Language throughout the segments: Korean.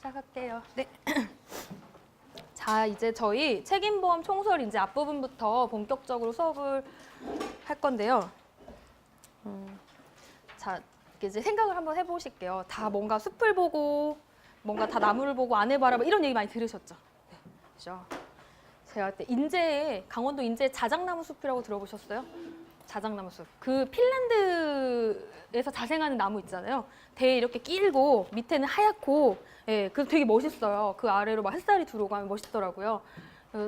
시작할게요. 네. 자, 이제 저희 책임보험 총설 이제 앞부분부터 본격적으로 수업을 할 건데요. 자, 이제 생각을 한번 해보실게요. 다 뭔가 숲을 보고, 뭔가 다 나무를 보고 안 해봐라 뭐 이런 얘기 많이 들으셨죠? 네, 그죠? 제가 그때 인제에, 강원도 인제 자작나무 숲이라고 들어보셨어요? 자작나무 숲. 그 핀란드에서 자생하는 나무 있잖아요. 대에 이렇게 길고 밑에는 하얗고, 예, 그 되게 멋있어요. 그 아래로 막 햇살이 들어오면 멋있더라고요.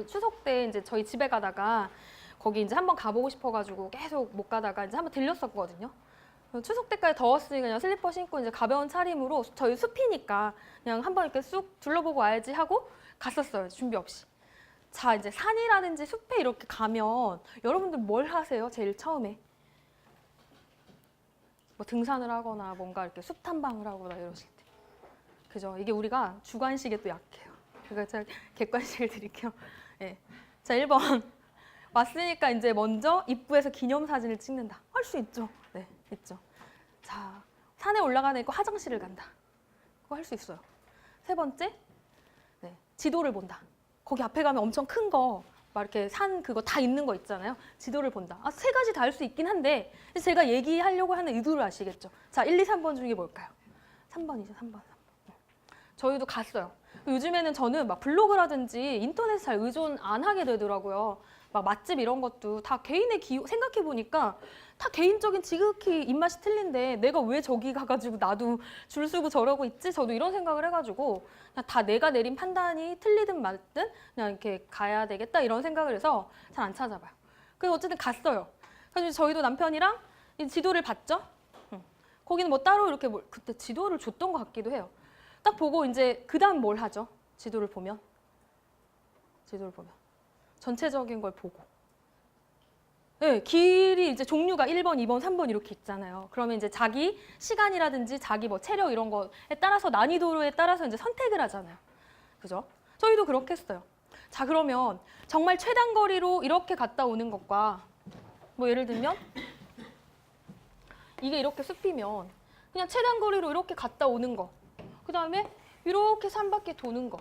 추석 때 이제 저희 집에 가다가 거기 이제 한번 가보고 싶어가지고 계속 못 가다가 이제 한번 들렸었거든요. 추석 때까지 더웠으니까 그냥 슬리퍼 신고 이제 가벼운 차림으로 저희 숲이니까 그냥 한번 이렇게 쑥 둘러보고 와야지 하고 갔었어요. 준비 없이. 자, 이제 산이라든지 숲에 이렇게 가면 여러분들 뭘 하세요? 제일 처음에? 뭐 등산을 하거나 뭔가 이렇게 숲 탐방을 하거나 이러실 때. 그죠? 이게 우리가 주관식에 또 약해요. 그러니까 제가 객관식을 드릴게요. 네. 자, 1번. 왔으니까 이제 먼저 입구에서 기념사진을 찍는다. 할 수 있죠. 네, 있죠. 자, 산에 올라가니까 화장실을 간다. 그거 할 수 있어요. 세 번째, 네, 지도를 본다. 거기 앞에 가면 엄청 큰 거, 막 이렇게 산 그거 다 있는 거 있잖아요. 지도를 본다. 아, 세 가지 다 할 수 있긴 한데 제가 얘기하려고 하는 의도를 아시겠죠? 자, 1, 2, 3번 중에 뭘까요? 3번이죠, 3번. 저희도 갔어요. 요즘에는 저는 막 블로그라든지 인터넷 잘 의존 안 하게 되더라고요. 막 맛집 이런 것도 다 개인의 생각해 보니까 다 개인적인 지극히 입맛이 틀린데 내가 왜 저기 가가지고 나도 줄 서고 저러고 있지? 저도 이런 생각을 해가지고 그냥 다 내가 내린 판단이 틀리든 맞든 그냥 이렇게 가야 되겠다 이런 생각을 해서 잘 안 찾아봐요. 그래서 어쨌든 갔어요. 그래서 저희도 남편이랑 이 지도를 봤죠. 거기는 뭐 따로 이렇게 그때 지도를 줬던 것 같기도 해요. 딱 보고 이제 그 다음 뭘 하죠? 지도를 보면 전체적인 걸 보고. 네, 길이 이제 종류가 1번, 2번, 3번 이렇게 있잖아요. 그러면 이제 자기 시간이라든지 자기 뭐 체력 이런 거에 따라서 난이도에 따라서 이제 선택을 하잖아요. 그죠? 저희도 그렇게 했어요. 자, 그러면 정말 최단 거리로 이렇게 갔다 오는 것과 뭐 예를 들면 이게 이렇게 숲이면 그냥 최단 거리로 이렇게 갔다 오는 거. 그 다음에 이렇게 산 바퀴 도는 거.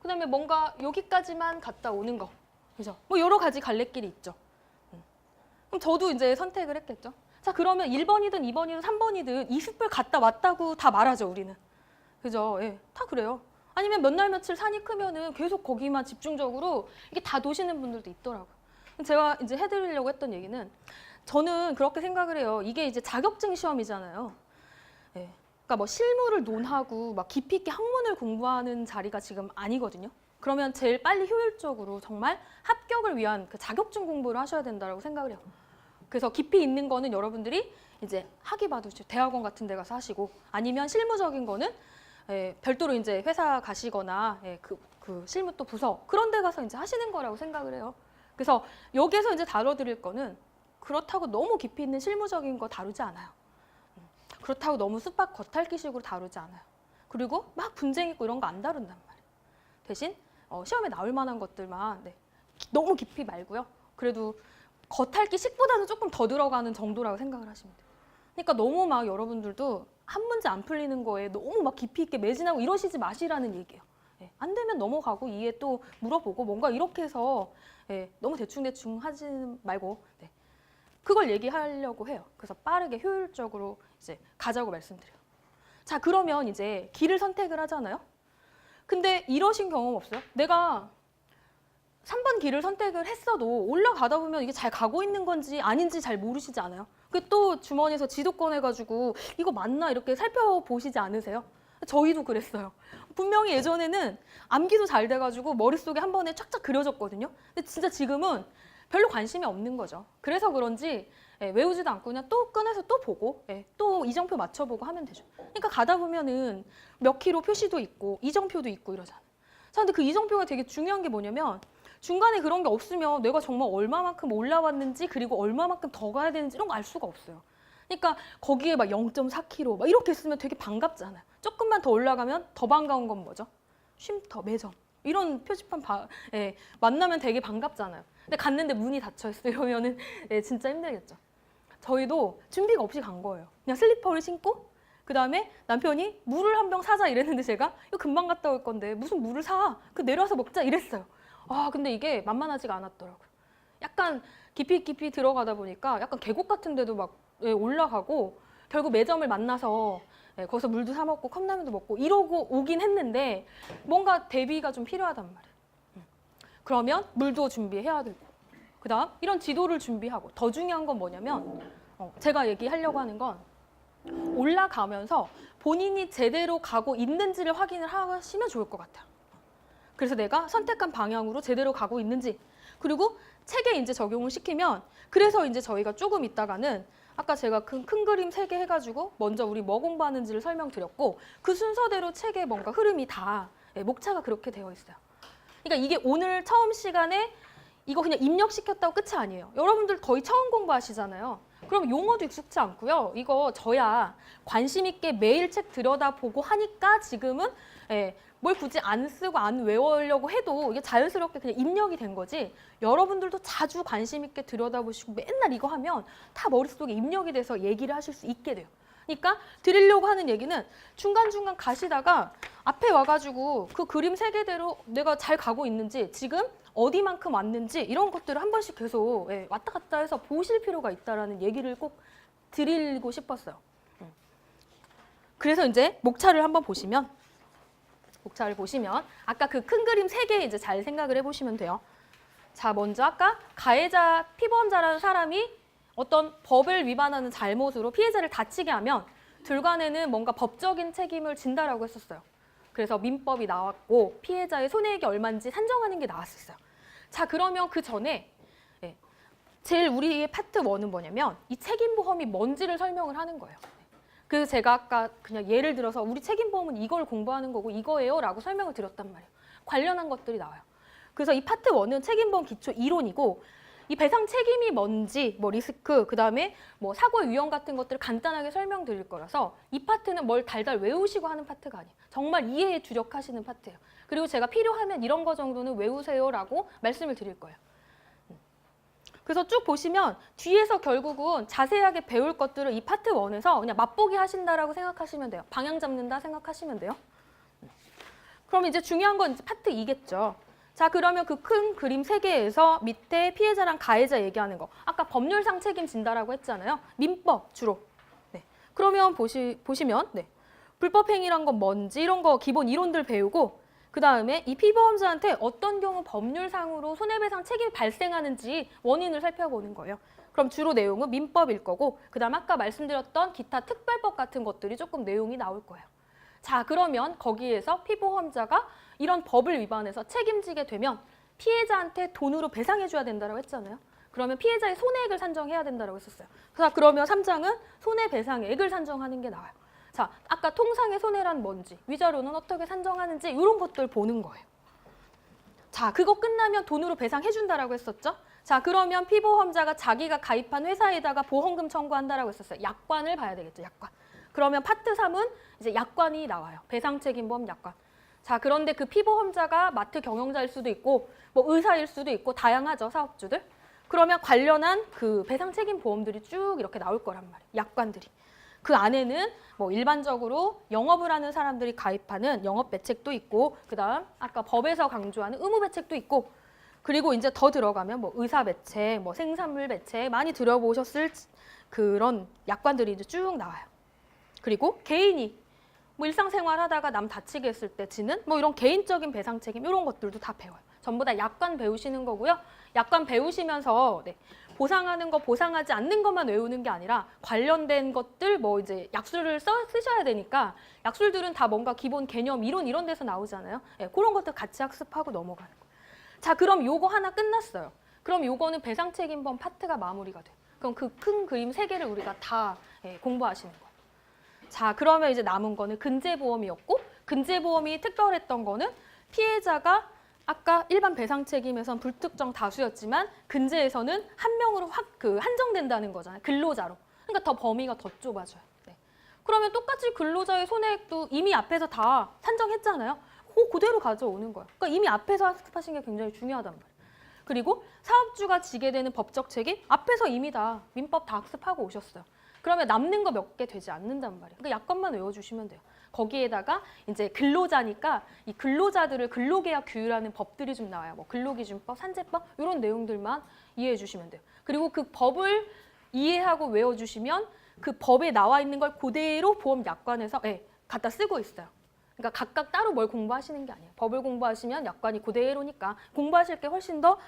그 다음에 뭔가 여기까지만 갔다 오는 거. 그죠? 뭐 여러 가지 갈래길이 있죠. 그럼 저도 이제 선택을 했겠죠. 자, 그러면 1번이든 2번이든 3번이든 이 숲을 갔다 왔다고 다 말하죠, 우리는. 그죠? 예, 다 그래요. 아니면 몇 날 며칠 산이 크면은 계속 거기만 집중적으로 이게 다 도시는 분들도 있더라고요. 제가 이제 해드리려고 했던 얘기는 저는 그렇게 생각을 해요. 이게 이제 자격증 시험이잖아요. 예. 그러니까 뭐 실무를 논하고 막 깊이 있게 학문을 공부하는 자리가 지금 아니거든요. 그러면 제일 빨리 효율적으로 정말 합격을 위한 그 자격증 공부를 하셔야 된다고 생각을 해요. 그래서 깊이 있는 거는 여러분들이 이제 학위 받으시죠. 대학원 같은 데 가서 하시고 아니면 실무적인 거는 별도로 이제 회사 가시거나 그 실무 또 부서 그런 데 가서 이제 하시는 거라고 생각을 해요. 그래서 여기에서 이제 다뤄드릴 거는 그렇다고 너무 깊이 있는 실무적인 거 다루지 않아요. 그렇다고 너무 숲밭 겉핥기식으로 다루지 않아요. 그리고 막 분쟁 있고 이런 거 안 다룬단 말이에요. 대신 시험에 나올 만한 것들만 너무 깊이 말고요. 그래도 겉핥기식보다는 조금 더 들어가는 정도라고 생각을 하시면 돼요. 그러니까 너무 막 여러분들도 한 문제 안 풀리는 거에 너무 막 깊이 있게 매진하고 이러시지 마시라는 얘기예요. 안 되면 넘어가고 이해 또 물어보고 뭔가 이렇게 해서 너무 대충대충 하지 말고 그걸 얘기하려고 해요. 그래서 빠르게 효율적으로 이제 가자고 말씀드려요. 자, 그러면 이제 길을 선택을 하잖아요. 근데 이러신 경험 없어요? 내가 3번 길을 선택을 했어도 올라가다 보면 이게 잘 가고 있는 건지 아닌지 잘 모르시지 않아요? 그 또 주머니에서 지도 꺼내가지고 이거 맞나 이렇게 살펴보시지 않으세요? 저희도 그랬어요. 분명히 예전에는 암기도 잘 돼가지고 머릿속에 한 번에 쫙쫙 그려졌거든요. 근데 진짜 지금은 별로 관심이 없는 거죠. 그래서 그런지 외우지도 않고 그냥 또 꺼내서 또 보고 또 이정표 맞춰보고 하면 되죠. 그러니까 가다 보면은 몇 킬로 표시도 있고 이정표도 있고 이러잖아요. 자, 근데 그 이정표가 되게 중요한 게 뭐냐면 중간에 그런 게 없으면 내가 정말 얼마만큼 올라왔는지 그리고 얼마만큼 더 가야 되는지 이런 거 알 수가 없어요. 그러니까 거기에 막 0.4km 막 이렇게 쓰면 되게 반갑잖아요. 조금만 더 올라가면 더 반가운 건 뭐죠? 쉼터, 매점. 이런 표지판 만나면 되게 반갑잖아요. 근데 갔는데 문이 닫혀 있어요. 이러면은 진짜 힘들겠죠. 저희도 준비가 없이 간 거예요. 그냥 슬리퍼를 신고 그 다음에 남편이 물을 한 병 사자 이랬는데 제가 이거 금방 갔다 올 건데 무슨 물을 사? 그 내려와서 먹자 이랬어요. 아 근데 이게 만만하지가 않았더라고요. 약간 깊이 들어가다 보니까 약간 계곡 같은 데도 막 올라가고 결국 매점을 만나서 거기서 물도 사 먹고 컵라면도 먹고 이러고 오긴 했는데 뭔가 대비가 좀 필요하단 말이에요. 그러면 물도 준비해야 되고 그 다음 이런 지도를 준비하고 더 중요한 건 뭐냐면 제가 얘기하려고 하는 건 올라가면서 본인이 제대로 가고 있는지를 확인을 하시면 좋을 것 같아요. 그래서 내가 선택한 방향으로 제대로 가고 있는지 그리고 책에 이제 적용을 시키면 그래서 이제 저희가 조금 있다가는 아까 제가 큰 그림 3개 해가지고 먼저 우리 뭐 공부하는지를 설명드렸고 그 순서대로 책에 뭔가 흐름이 다 목차가 그렇게 되어 있어요. 그러니까 이게 오늘 처음 시간에 이거 그냥 입력시켰다고 끝이 아니에요. 여러분들 거의 처음 공부하시잖아요. 그럼 용어도 익숙치 않고요. 이거 저야 관심 있게 매일 책 들여다보고 하니까 지금은 뭘 굳이 안 쓰고 안 외우려고 해도 이게 자연스럽게 그냥 입력이 된 거지. 여러분들도 자주 관심 있게 들여다보시고 맨날 이거 하면 다 머릿속에 입력이 돼서 얘기를 하실 수 있게 돼요. 그러니까 드리려고 하는 얘기는 중간중간 가시다가 앞에 와가지고 그 그림 3개대로 내가 잘 가고 있는지 지금 어디만큼 왔는지 이런 것들을 한 번씩 계속 왔다 갔다 해서 보실 필요가 있다는 얘기를 꼭 드리고 싶었어요. 그래서 이제 목차를 한번 보시면 아까 그 큰 그림 3개 이제 잘 생각을 해보시면 돼요. 자, 먼저 아까 가해자 피보험자라는 사람이 어떤 법을 위반하는 잘못으로 피해자를 다치게 하면 둘간에는 뭔가 법적인 책임을 진다라고 했었어요. 그래서 민법이 나왔고 피해자의 손해액이 얼마인지 산정하는 게 나왔었어요. 자, 그러면 그 전에 제일 우리의 파트 1은 뭐냐면 이 책임보험이 뭔지를 설명을 하는 거예요. 그래서 제가 아까 그냥 예를 들어서 우리 책임보험은 이걸 공부하는 거고 이거예요 라고 설명을 드렸단 말이에요. 관련한 것들이 나와요. 그래서 이 파트 1은 책임보험 기초 이론이고 이 배상 책임이 뭔지, 뭐 리스크, 그 다음에 뭐 사고의 위험 같은 것들을 간단하게 설명드릴 거라서 이 파트는 뭘 달달 외우시고 하는 파트가 아니에요. 정말 이해에 주력하시는 파트예요. 그리고 제가 필요하면 이런 거 정도는 외우세요라고 말씀을 드릴 거예요. 그래서 쭉 보시면 뒤에서 결국은 자세하게 배울 것들을 이 파트 1에서 그냥 맛보기 하신다라고 생각하시면 돼요. 방향 잡는다 생각하시면 돼요. 그럼 이제 중요한 건 이제 파트 2겠죠. 자, 그러면 그 큰 그림 3개에서 밑에 피해자랑 가해자 얘기하는 거. 아까 법률상 책임진다라고 했잖아요. 민법 주로. 네. 그러면 보시면 불법행위란 건 뭔지 이런 거 기본 이론들 배우고 그 다음에 이 피보험자한테 어떤 경우 법률상으로 손해배상 책임이 발생하는지 원인을 살펴보는 거예요. 그럼 주로 내용은 민법일 거고 그 다음 아까 말씀드렸던 기타 특별법 같은 것들이 조금 내용이 나올 거예요. 자, 그러면 거기에서 피보험자가 이런 법을 위반해서 책임지게 되면 피해자한테 돈으로 배상해줘야 된다고 했잖아요. 그러면 피해자의 손해액을 산정해야 된다고 했었어요. 자, 그러면 3장은 손해배상액을 산정하는 게 나와요. 자, 아까 통상의 손해란 뭔지, 위자료는 어떻게 산정하는지 이런 것들 보는 거예요. 자, 그거 끝나면 돈으로 배상해준다라고 했었죠. 자, 그러면 피보험자가 자기가 가입한 회사에다가 보험금 청구한다라고 했었어요. 약관을 봐야 되겠죠, 약관. 그러면 파트 3은 이제 약관이 나와요. 배상책임보험 약관. 자, 그런데 그 피보험자가 마트 경영자일 수도 있고 뭐 의사일 수도 있고 다양하죠, 사업주들. 그러면 관련한 그 배상책임보험들이 쭉 이렇게 나올 거란 말이에요, 약관들이. 그 안에는 뭐 일반적으로 영업을 하는 사람들이 가입하는 영업배책도 있고 그다음 아까 법에서 강조하는 의무배책도 있고 그리고 이제 더 들어가면 뭐 의사배책, 뭐 생산물배책 많이 들어보셨을 그런 약관들이 이제 쭉 나와요. 그리고 개인이 뭐 일상생활 하다가 남 다치게 했을 때 지는 뭐 이런 개인적인 배상 책임 이런 것들도 다 배워요. 전부 다 약관 배우시는 거고요. 약관 배우시면서 보상하는 거, 보상하지 않는 것만 외우는 게 아니라 관련된 것들 뭐 이제 약술을 쓰셔야 되니까 약술들은 다 뭔가 기본 개념, 이론 이런 데서 나오잖아요. 그런 것들 같이 학습하고 넘어가는 거예요. 자, 그럼 요거 하나 끝났어요. 그럼 요거는 배상책임보험 파트가 마무리가 돼요. 그럼 그 큰 그림 3개를 우리가 다 공부하시는 거예요. 자, 그러면 이제 남은 거는 근제보험이었고 근제보험이 특별했던 거는 피해자가 아까 일반 배상 책임에선 불특정 다수였지만 근제에서는 한 명으로 한정된다는 거잖아요. 근로자로. 그러니까 더 범위가 더 좁아져요. 그러면 똑같이 근로자의 손해액도 이미 앞에서 다 산정했잖아요. 그대로 가져오는 거예요. 그러니까 이미 앞에서 학습하신 게 굉장히 중요하단 말이에요. 그리고 사업주가 지게 되는 법적 책임 앞에서 이미 다 민법 다 학습하고 오셨어요. 그러면 남는 거 몇 개 되지 않는단 말이에요. 그러니까 약관만 외워주시면 돼요. 거기에다가 이제 근로자니까 이 근로자들을 근로계약 규율하는 법들이 좀 나와요. 뭐 근로기준법, 산재법 이런 내용들만 이해해 주시면 돼요. 그리고 그 법을 이해하고 외워주시면 그 법에 나와 있는 걸 그대로 보험 약관에서 갖다 쓰고 있어요. 그러니까 각각 따로 뭘 공부하시는 게 아니에요. 법을 공부하시면 약관이 그대로니까 공부하실 게 훨씬 더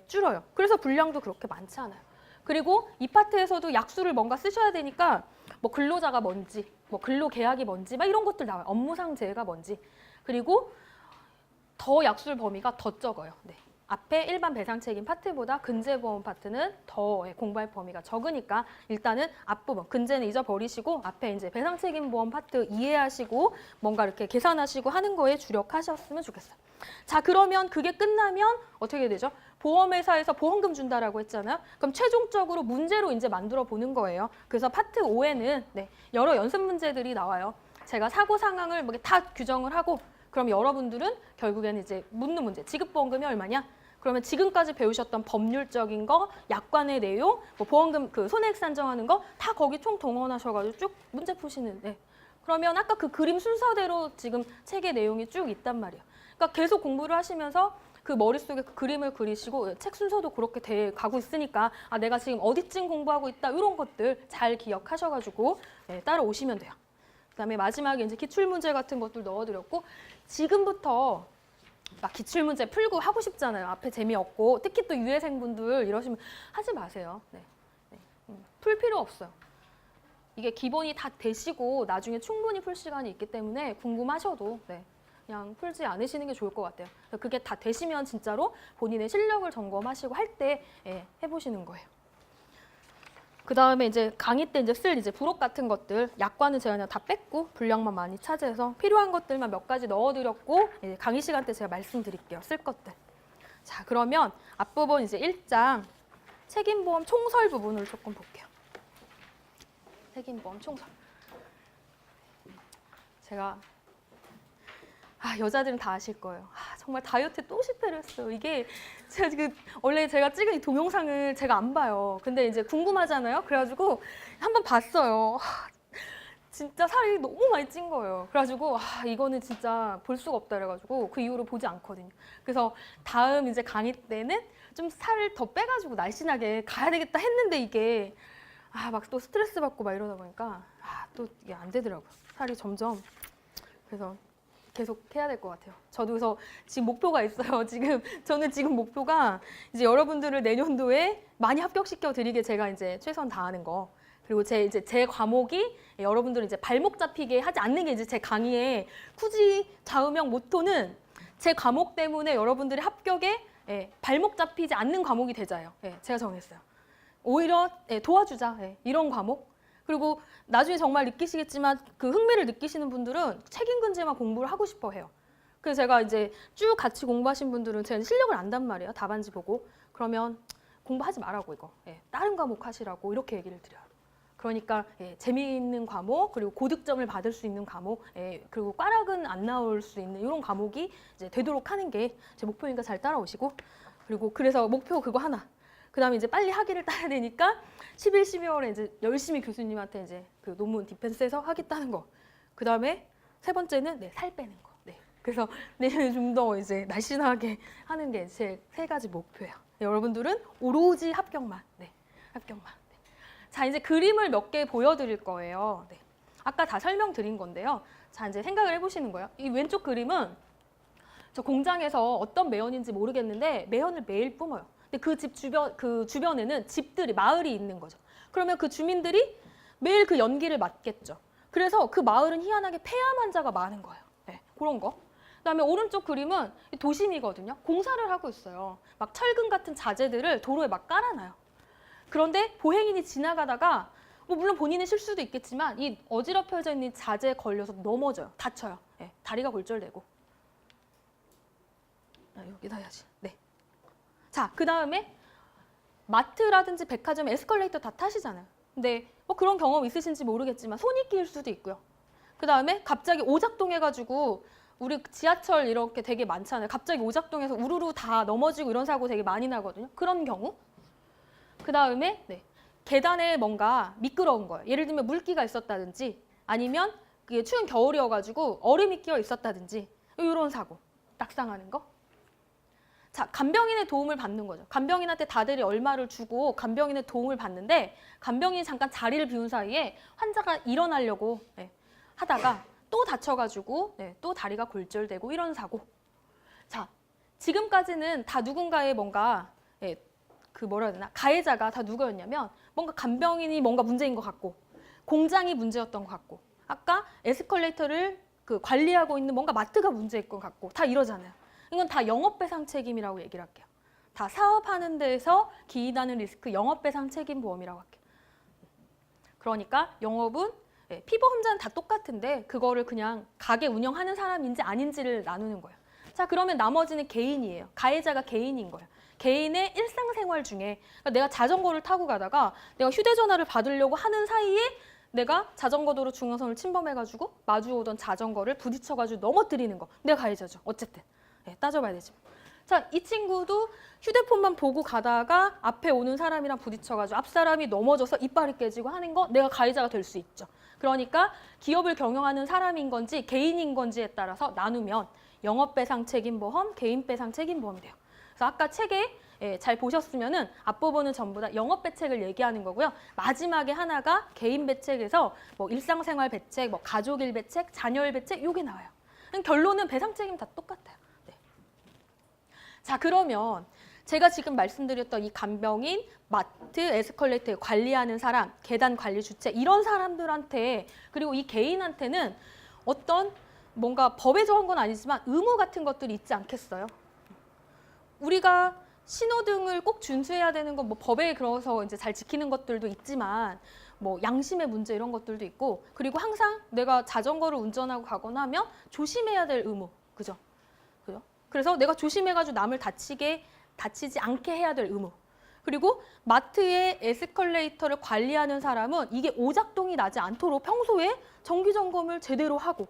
줄어요. 그래서 분량도 그렇게 많지 않아요. 그리고 이 파트에서도 약수를 뭔가 쓰셔야 되니까 뭐 근로자가 뭔지, 뭐 근로계약이 뭔지 막 이런 것들 나와요. 업무상 재해가 뭔지. 그리고 더 약술 범위가 더 적어요. 네. 앞에 일반 배상책임 파트보다 근제보험 파트는 더 공부할 범위가 적으니까 일단은 앞부분 근제는 잊어버리시고 앞에 이제 배상책임보험 파트 이해하시고 뭔가 이렇게 계산하시고 하는 거에 주력하셨으면 좋겠어요. 자, 그러면 그게 끝나면 어떻게 되죠? 보험회사에서 보험금 준다라고 했잖아요. 그럼 최종적으로 문제로 이제 만들어 보는 거예요. 그래서 파트 5에는 여러 연습 문제들이 나와요. 제가 사고 상황을 다 규정을 하고 그럼 여러분들은 결국에는 이제 묻는 문제. 지급보험금이 얼마냐? 그러면 지금까지 배우셨던 법률적인 거, 약관의 내용, 뭐 보험금 그 손해액 산정하는 거 다 거기 총 동원하셔가지고 쭉 문제 푸시는. 그러면 아까 그 그림 순서대로 지금 책의 내용이 쭉 있단 말이에요. 그러니까 계속 공부를 하시면서 그 머릿속에 그 그림을 그리시고 책 순서도 그렇게 돼 가고 있으니까 아 내가 지금 어디쯤 공부하고 있다 이런 것들 잘 기억하셔가지고 따라오시면 돼요. 그다음에 마지막에 이제 기출문제 같은 것들 넣어드렸고 지금부터 막 기출문제 풀고 하고 싶잖아요. 앞에 재미없고 특히 또 유해생분들 이러시면 하지 마세요. 풀 필요 없어요. 이게 기본이 다 되시고 나중에 충분히 풀 시간이 있기 때문에 궁금하셔도 그냥 풀지 않으시는 게 좋을 것 같아요. 그게 다 되시면 진짜로 본인의 실력을 점검하시고 할 때 해보시는 거예요. 그 다음에 이제 강의 때 이제 쓸 이제 부록 같은 것들 약관은 제가 그냥 다 뺐고 분량만 많이 차지해서 필요한 것들만 몇 가지 넣어드렸고 이제 강의 시간 때 제가 말씀드릴게요. 쓸 것들. 자 그러면 앞부분 이제 1장 책임보험 총설 부분을 조금 볼게요. 책임보험 총설. 제가 여자들은 다 아실 거예요. 정말 다이어트에 또 실패를 했어요. 이게 원래 제가 찍은 이 동영상을 제가 안 봐요. 근데 이제 궁금하잖아요. 그래가지고 한번 봤어요. 진짜 살이 너무 많이 찐 거예요. 그래가지고 이거는 진짜 볼 수가 없다 그래가지고 그 이후로 보지 않거든요. 그래서 다음 이제 강의 때는 좀 살을 더 빼가지고 날씬하게 가야 되겠다 했는데 이게 막 또 스트레스 받고 막 이러다 보니까 또 이게 안 되더라고요. 살이 점점. 그래서 계속 해야 될 것 같아요. 저도 그래서 지금 목표가 있어요. 저는 지금 목표가 이제 여러분들을 내년도에 많이 합격시켜 드리게 제가 이제 최선 다하는 거. 그리고 제 과목이 여러분들을 이제 발목 잡히게 하지 않는 게 이제 제 강의의 굳이 좌우명 모토는 제 과목 때문에 여러분들의 합격에 발목 잡히지 않는 과목이 되자요. 제가 정했어요. 오히려 도와주자. 이런 과목. 그리고 나중에 정말 느끼시겠지만 그 흥미를 느끼시는 분들은 책임근제만 공부를 하고 싶어 해요. 그래서 제가 이제 쭉 같이 공부하신 분들은 제 실력을 안단 말이에요. 답안지 보고. 그러면 공부하지 말라고 이거. 다른 과목 하시라고 이렇게 얘기를 드려요. 그러니까 재미있는 과목, 그리고 고득점을 받을 수 있는 과목, 그리고 꽈락은 안 나올 수 있는 이런 과목이 이제 되도록 하는 게 제 목표니까 잘 따라오시고 그리고 그래서 목표 그거 하나. 그다음에 이제 빨리 학위를 따야 되니까 11, 12월에 이제 열심히 교수님한테 이제 그 논문 디펜스해서 하겠다는 거. 그다음에 세 번째는 살 빼는 거. 그래서 내년에 좀 더 이제 날씬하게 하는 게 제 세 가지 목표예요. 여러분들은 오로지 합격만. 합격만. 자, 이제 그림을 몇 개 보여드릴 거예요. 아까 다 설명드린 건데요. 자, 이제 생각을 해보시는 거예요. 이 왼쪽 그림은 저 공장에서 어떤 매연인지 모르겠는데 매연을 매일 뿜어요. 근데 그 주변에는 집들이, 마을이 있는 거죠. 그러면 그 주민들이 매일 그 연기를 맡겠죠. 그래서 그 마을은 희한하게 폐암 환자가 많은 거예요. 그런 거. 그다음에 오른쪽 그림은 도심이거든요. 공사를 하고 있어요. 막 철근 같은 자재들을 도로에 막 깔아놔요. 그런데 보행인이 지나가다가 물론 본인의 실수도 있겠지만 이 어지럽혀져 있는 자재에 걸려서 넘어져요. 다쳐요. 다리가 골절되고. 여기다 해야지. 자, 그 다음에 마트라든지 백화점 에스컬레이터 다 타시잖아요. 근데 그런 경험 있으신지 모르겠지만 손이 끼일 수도 있고요. 그 다음에 갑자기 오작동해가지고 우리 지하철 이렇게 되게 많잖아요. 갑자기 오작동해서 우르르 다 넘어지고 이런 사고 되게 많이 나거든요. 그런 경우. 그 다음에 계단에 뭔가 미끄러운 거예요. 예를 들면 물기가 있었다든지 아니면 그게 추운 겨울이어가지고 얼음이 끼어 있었다든지 이런 사고, 낙상하는 거. 자, 간병인의 도움을 받는 거죠. 간병인한테 다들이 얼마를 주고 간병인의 도움을 받는데 간병인이 잠깐 자리를 비운 사이에 환자가 일어나려고 하다가 또 다쳐가지고 또 다리가 골절되고 이런 사고. 자, 지금까지는 다 누군가의 뭔가 그 뭐라 해야 되나 가해자가 다 누구였냐면 뭔가 간병인이 뭔가 문제인 것 같고 공장이 문제였던 것 같고 아까 에스컬레이터를 그 관리하고 있는 뭔가 마트가 문제일 것 같고 다 이러잖아요. 이건 다 영업배상 책임이라고 얘기를 할게요. 다 사업하는 데서 기인하는 리스크 영업배상 책임 보험이라고 할게요. 그러니까 영업은 피보험자는 다 똑같은데 그거를 그냥 가게 운영하는 사람인지 아닌지를 나누는 거예요. 자, 그러면 나머지는 개인이에요. 가해자가 개인인 거예요. 개인의 일상생활 중에 그러니까 내가 자전거를 타고 가다가 내가 휴대전화를 받으려고 하는 사이에 내가 자전거 도로 중앙선을 침범해가지고 마주오던 자전거를 부딪혀가지고 넘어뜨리는 거. 내가 가해자죠. 어쨌든. 따져봐야 되지. 자, 이 친구도 휴대폰만 보고 가다가 앞에 오는 사람이랑 부딪혀가지고 앞 사람이 넘어져서 이빨이 깨지고 하는 거 내가 가해자가 될 수 있죠. 그러니까 기업을 경영하는 사람인 건지 개인인 건지에 따라서 나누면 영업배상 책임보험, 개인배상 책임보험이 돼요. 그래서 아까 책에 잘 보셨으면은 앞부분은 전부 다 영업배책을 얘기하는 거고요. 마지막에 하나가 개인배책에서 뭐 일상생활 배책, 뭐 가족일 배책, 자녀일 배책 요게 나와요. 결론은 배상 책임 다 똑같아요. 네. 자, 그러면 제가 지금 말씀드렸던 이 간병인, 마트, 에스컬레이터 관리하는 사람, 계단 관리 주체 이런 사람들한테 그리고 이 개인한테는 어떤 뭔가 법에 정한 건 아니지만 의무 같은 것들이 있지 않겠어요? 우리가 신호등을 꼭 준수해야 되는 건 뭐 법에 그래서 이제 잘 지키는 것들도 있지만 뭐 양심의 문제 이런 것들도 있고 그리고 항상 내가 자전거를 운전하고 가거나 하면 조심해야 될 의무, 그죠? 그래서 내가 조심해가지고 남을 다치지 않게 해야 될 의무. 그리고 마트의 에스컬레이터를 관리하는 사람은 이게 오작동이 나지 않도록 평소에 정기 점검을 제대로 하고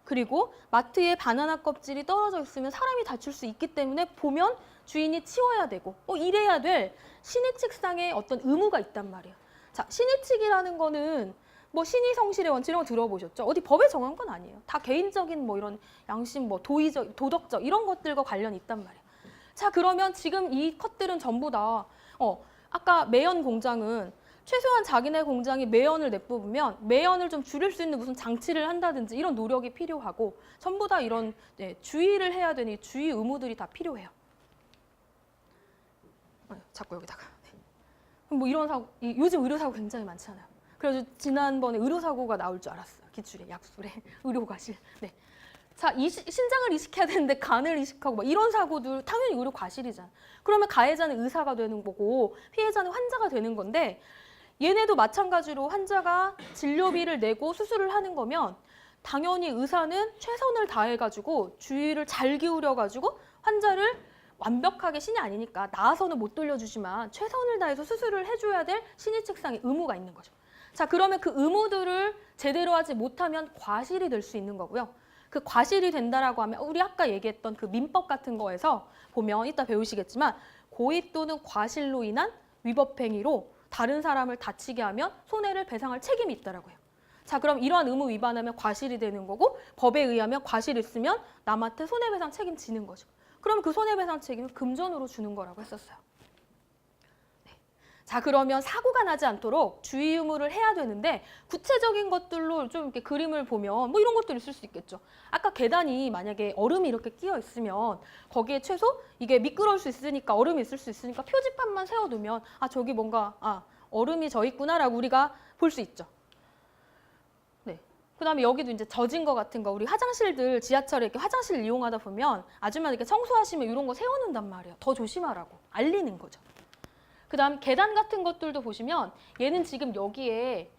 그리고 마트에 바나나 껍질이 떨어져 있으면 사람이 다칠 수 있기 때문에 보면 주인이 치워야 되고 이래야 될 신의칙상의 어떤 의무가 있단 말이에요. 자, 신의칙이라는 거는 뭐 신의성실의 원칙 이런 거 들어보셨죠? 어디 법에 정한 건 아니에요. 다 개인적인 뭐 이런 양심, 뭐 도의적, 도덕적 이런 것들과 관련이 있단 말이에요. 자, 그러면 지금 이 컷들은 전부 다 아까 매연 공장은 최소한 자기네 공장이 매연을 내뿜으면 매연을 좀 줄일 수 있는 무슨 장치를 한다든지 이런 노력이 필요하고 전부 다 이런 주의를 해야 되는 주의 의무들이 다 필요해요. 자꾸 여기다가. 뭐 이런 사고, 요즘 의료사고 굉장히 많잖아요. 그래서 지난번에 의료사고가 나올 줄 알았어요. 기출에, 약술에, 의료과실. 네. 자, 신장을 이식해야 되는데 간을 이식하고 막 이런 사고들 당연히 의료과실이잖아. 그러면 가해자는 의사가 되는 거고 피해자는 환자가 되는 건데 얘네도 마찬가지로 환자가 진료비를 내고 수술을 하는 거면 당연히 의사는 최선을 다해가지고 주의를 잘 기울여가지고 환자를 완벽하게 신이 아니니까 나아서는 못 돌려주지만 최선을 다해서 수술을 해줘야 될 신의책상의 의무가 있는 거죠. 자, 그러면 그 의무들을 제대로 하지 못하면 과실이 될 수 있는 거고요. 그 과실이 된다라고 하면 우리 아까 얘기했던 그 민법 같은 거에서 보면 이따 배우시겠지만 고의 또는 과실로 인한 위법행위로 다른 사람을 다치게 하면 손해를 배상할 책임이 있다라고요. 자, 그럼 이러한 의무 위반하면 과실이 되는 거고 법에 의하면 과실이 있으면 남한테 손해배상 책임지는 거죠. 그럼 그 손해배상 책임을 금전으로 주는 거라고 했었어요. 네. 자, 그러면 사고가 나지 않도록 주의 의무를 해야 되는데 구체적인 것들로 좀 이렇게 그림을 보면 뭐 이런 것들이 있을 수 있겠죠. 아까 계단이 만약에 얼음이 이렇게 끼어 있으면 거기에 최소 이게 미끄러울 수 있으니까 얼음이 있을 수 있으니까 표지판만 세워두면 저기 뭔가 얼음이 져 있구나라고 우리가 볼 수 있죠. 그다음에 여기도 이제 젖은 거 같은 거 우리 화장실들 지하철에 이렇게 화장실 이용하다 보면 아줌마 이렇게 청소하시면 이런 거 세워놓는단 말이에요. 더 조심하라고 알리는 거죠. 그다음 계단 같은 것들도 보시면 얘는 지금 여기에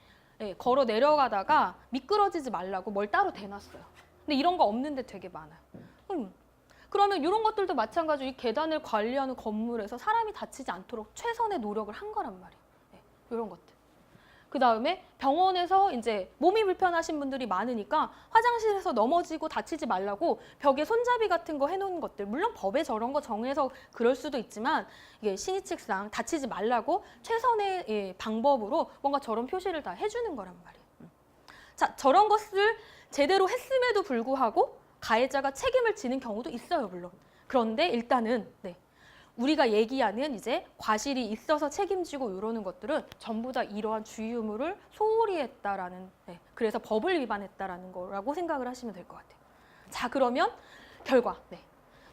걸어 내려가다가 미끄러지지 말라고 뭘 따로 대놨어요. 근데 이런 거 없는데 되게 많아요. 그러면 이런 것들도 마찬가지로 이 계단을 관리하는 건물에서 사람이 다치지 않도록 최선의 노력을 한 거란 말이에요. 이런 것들. 그 다음에 병원에서 이제 몸이 불편하신 분들이 많으니까 화장실에서 넘어지고 다치지 말라고 벽에 손잡이 같은 거 해놓은 것들, 물론 법에 저런 거 정해서 그럴 수도 있지만 이게 신의칙상 다치지 말라고 최선의 방법으로 뭔가 저런 표시를 다 해주는 거란 말이에요. 자, 저런 것을 제대로 했음에도 불구하고 가해자가 책임을 지는 경우도 있어요, 물론. 그런데 일단은 우리가 얘기하는 이제 과실이 있어서 책임지고 이러는 것들은 전부 다 이러한 주의 의무를 소홀히 했다라는, 그래서 법을 위반했다라는 거라고 생각을 하시면 될 것 같아요. 자, 그러면 결과,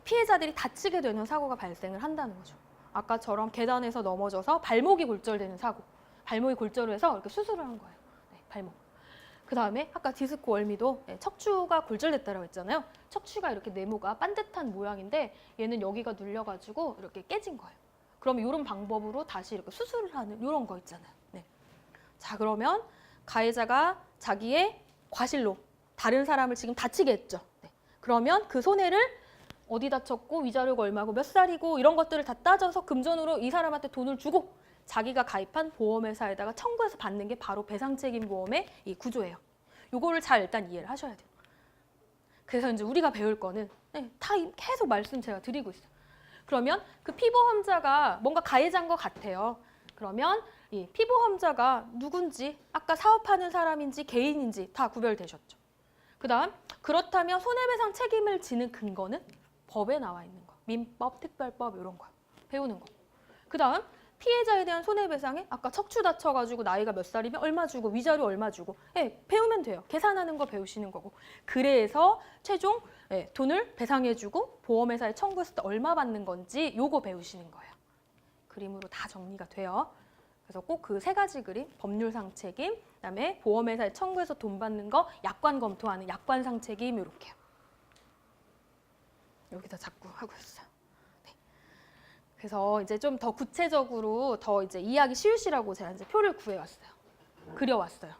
피해자들이 다치게 되는 사고가 발생을 한다는 거죠. 아까처럼 계단에서 넘어져서 발목이 골절되는 사고, 발목이 골절을 해서 이렇게 수술을 한 거예요. 발목. 그 다음에 아까 디스크 월미도 척추가 골절됐다고 했잖아요. 척추가 이렇게 네모가 반듯한 모양인데 얘는 여기가 눌려가지고 이렇게 깨진 거예요. 그러면 이런 방법으로 다시 이렇게 수술을 하는 이런 거 있잖아요. 자, 그러면 가해자가 자기의 과실로 다른 사람을 지금 다치게 했죠. 그러면 그 손해를 어디 다쳤고 위자료가 얼마고 몇 살이고 이런 것들을 다 따져서 금전으로 이 사람한테 돈을 주고 자기가 가입한 보험회사에다가 청구해서 받는 게 바로 배상책임보험의 이 구조예요. 요거를 잘 일단 이해를 하셔야 돼요. 그래서 이제 우리가 배울 거는 다 계속 말씀 제가 드리고 있어요. 그러면 그 피보험자가 뭔가 가해자인 것 같아요. 그러면 이 피보험자가 누군지, 아까 사업하는 사람인지 개인인지 다 구별되셨죠. 그다음 그렇다면 손해배상 책임을 지는 근거는 법에 나와 있는 거. 민법, 특별법 이런 거 배우는 거. 그다음 피해자에 대한 손해배상에 아까 척추 다쳐가지고 나이가 몇 살이면 얼마 주고 위자료 얼마 주고 배우면 돼요. 계산하는 거 배우시는 거고. 그래서 최종 돈을 배상해주고 보험회사에 청구했을 때 얼마 받는 건지 요거 배우시는 거예요. 그림으로 다 정리가 돼요. 그래서 꼭 그 세 가지 그림, 법률상 책임, 그다음에 보험회사에 청구해서 돈 받는 거, 약관 검토하는 약관상 책임 이렇게요. 여기다 자꾸 하고 있어요. 그래서 이제 좀 더 구체적으로 더 이제 이해하기 쉬우시라고 제가 이제 표를 구해왔어요. 그려왔어요.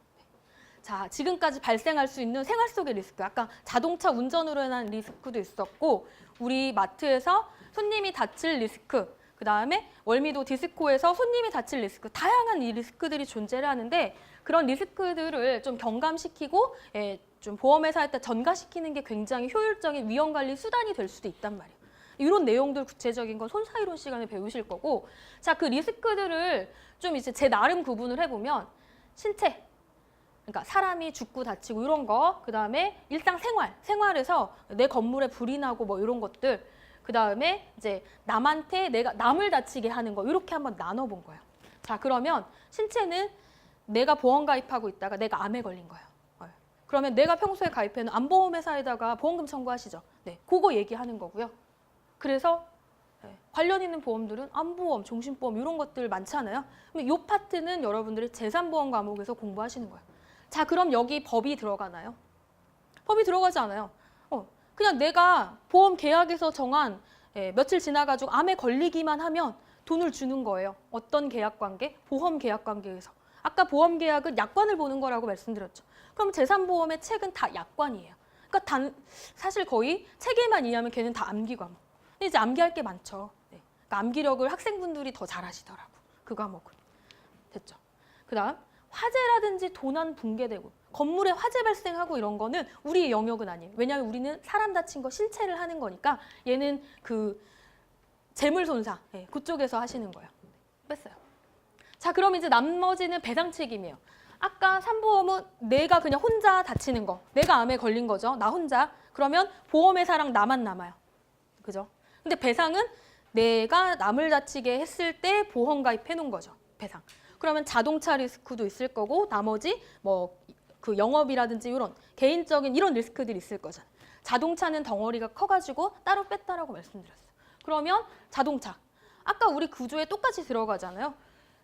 자, 지금까지 발생할 수 있는 생활 속의 리스크. 아까 자동차 운전으로 인한 리스크도 있었고, 우리 마트에서 손님이 다칠 리스크, 그 다음에 월미도 디스코에서 손님이 다칠 리스크, 다양한 이 리스크들이 존재를 하는데 그런 리스크들을 좀 경감시키고 좀 보험회사에 전가시키는 게 굉장히 효율적인 위험관리 수단이 될 수도 있단 말이에요. 이런 내용들 구체적인 건 손사이론 시간에 배우실 거고, 자, 그 리스크들을 좀 이제 제 나름 구분을 해보면 신체, 그러니까 사람이 죽고 다치고 이런 거, 그 다음에 생활에서 내 건물에 불이 나고 뭐 이런 것들, 그 다음에 이제 남한테 내가 남을 다치게 하는 거 이렇게 한번 나눠본 거예요. 자, 그러면 신체는 내가 보험 가입하고 있다가 내가 암에 걸린 거예요. 그러면 내가 평소에 가입해놓은 암보험회사에다가 보험금 청구하시죠. 그거 얘기하는 거고요. 그래서 관련 있는 보험들은 암보험, 종신보험 이런 것들 많잖아요. 그럼 이 파트는 여러분들이 재산보험 과목에서 공부하시는 거예요. 자, 그럼 여기 법이 들어가나요? 법이 들어가지 않아요. 그냥 내가 보험 계약에서 정한 며칠 지나가지고 암에 걸리기만 하면 돈을 주는 거예요. 어떤 계약관계? 보험 계약관계에서. 아까 보험 계약은 약관을 보는 거라고 말씀드렸죠. 그럼 재산보험의 책은 다 약관이에요. 그러니까 사실 거의 책에만 이해하면 걔는 다 암기 과목. 근데 이제 암기할 게 많죠. 그러니까 암기력을 학생분들이 더 잘하시더라고. 그 과목은. 됐죠. 그 다음 화재라든지 도난 붕괴되고 건물에 화재 발생하고 이런 거는 우리의 영역은 아니에요. 왜냐하면 우리는 사람 다친 거 신체를 하는 거니까 얘는 그 재물 손상 그쪽에서 하시는 거예요. 뺐어요. 자, 그럼 이제 나머지는 배상 책임이에요. 아까 산보험은 내가 그냥 혼자 다치는 거, 내가 암에 걸린 거죠. 나 혼자. 그러면 보험회사랑 나만 남아요. 그죠? 근데 배상은 내가 남을 다치게 했을 때 보험 가입해 놓은 거죠. 배상. 그러면 자동차 리스크도 있을 거고 나머지 뭐 그 영업이라든지 이런 개인적인 이런 리스크들이 있을 거잖아요. 자동차는 덩어리가 커가지고 따로 뺐다라고 말씀드렸어요. 그러면 자동차. 아까 우리 구조에 똑같이 들어가잖아요.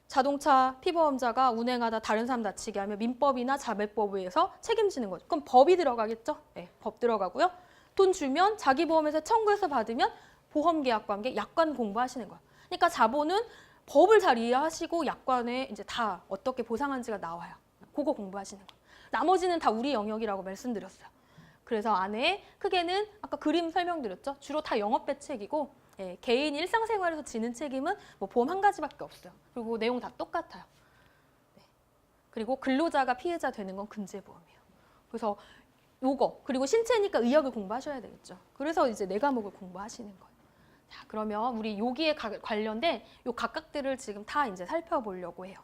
자동차 피보험자가 운행하다 다른 사람 다치게 하면 민법이나 자매법에 의해서 책임지는 거죠. 그럼 법이 들어가겠죠? 법 들어가고요. 돈 주면 자기 보험에서 청구해서 받으면 보험계약관계 약관 공부하시는 거예요. 그러니까 자본은 법을 잘 이해하시고 약관에 이제 다 어떻게 보상한지가 나와요. 그거 공부하시는 거예요. 나머지는 다 우리 영역이라고 말씀드렸어요. 그래서 안에 크게는 아까 그림 설명드렸죠. 주로 다 영업배책이고 개인 일상생활에서 지는 책임은 뭐 보험 한 가지밖에 없어요. 그리고 내용 다 똑같아요. 그리고 근로자가 피해자 되는 건 근제보험이에요. 그래서 요거 그리고 신체니까 의학을 공부하셔야 되겠죠. 그래서 이제 네 과목을 공부하시는 거예요. 자, 그러면 우리 여기에 관련된 요 각각들을 지금 다 이제 살펴보려고 해요.